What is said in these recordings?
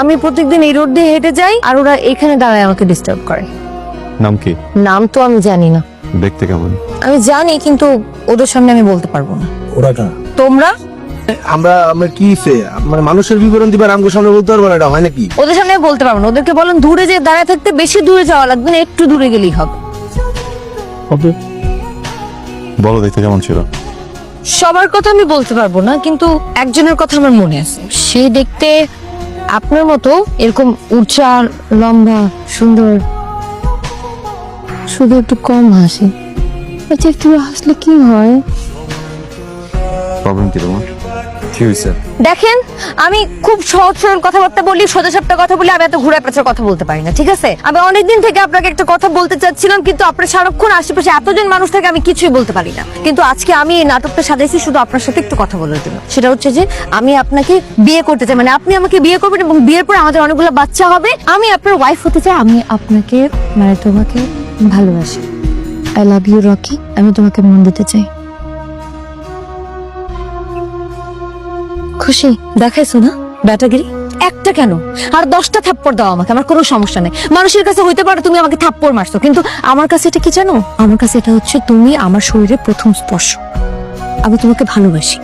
আমি প্রত্যেকদিন এই রোড দিয়ে হেঁটে যাই আর ওরা এখানে দাঁড়ায় আমাকে ডিস্টার্ব করে। নাম কি? নাম তো আমি জানি না। দেখতে কেমন? আমি জানি কিন্তু ওদের সামনে আমি বলতে পারবো না। ওরা কারা? তোমরা আমরা আমরা কি মানে মানুষের বিবরণ দিবার আমগো সামনে বলতে পারবো না, এটা হয় নাকি? ওদের সামনে আমি বলতে পারবো না। ওদেরকে বলেন দূরে যে দাঁড়ায় থাকতে, বেশি দূরে যাওয়া লাগবে না, একটু দূরে গেলেই হবে। বলো দেখতে কেমন ছিল? সবার কথা আমি বলতে পারবো না, কিন্তু একজনের কথা আমার মনে আছে। সে দেখতে আপনার মতো এরকম উঁচা, লম্বা, সুন্দর, শুধু একটু কম হাসি। আচ্ছা, একটু হাসলে কি হয়? প্রবলেম কি তোমার? কি হয়েছে? দেখেন, আমি খুব সহজ সরল কথাবার্তা বলি, সোজাসাপটা কথা বলি, আমি এত ঘুরে পেঁচার কথা বলতে পারি না, ঠিক আছে? আমি অনেকদিন থেকে আপনাকে একটা কথা বলতে চাচ্ছিলাম, কিন্তু আপনার সারাক্ষণ আশেপাশে এতজন মানুষ থেকে আমি কিছুই বলতে পারি না। কিন্তু আজকে আমি এই নাটকটা সাজাইছি শুধু আপনার সাথে একটু কথা বলার জন্য। সেটা হচ্ছে যে আমি আপনাকে বিয়ে করতে চাই, মানে আপনি আমাকে বিয়ে করবেন এবং বিয়ের পর আমাদের অনেকগুলো বাচ্চা হবে। আমি আপনার ওয়াইফ হতে চাই। আমি আপনাকে, মানে তোমাকে ভালোবাসি। I love you Rocky. আমি তোমাকে মন দিতে চাই। খুশি? দেখাইছো না ব্যাটাগিরি? একটা কেন, আর 10টা থাপ্পড় দাও আমাকে, আমার কোনো সমস্যা নেই। মানুষের কাছে হইতে পারে তুমি আমাকে থাপ্পড় মারছো, কিন্তু আমার কাছে এটা কি জানো? আমার কাছে এটা হচ্ছে তুমি আমার শরীরের প্রথম স্পর্শ। আমি তোমাকে ভালোবাসি।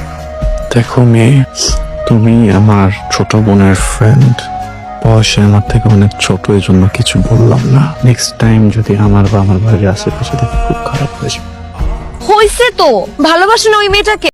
দেখো মেয়ে, তুমি আমার ছোট বোনের ফ্রেন্ড, বয়সে আমার থেকে অনেক ছোট, এই জন্য কিছু বললাম না। নেক্সট টাইম যদি আমার বা আমার বাড়ির আশেপাশে দেখি খুব খারাপ হয়ে যাবে। হইছে তো, ভালোবাসো না ওই মেয়েটাকে?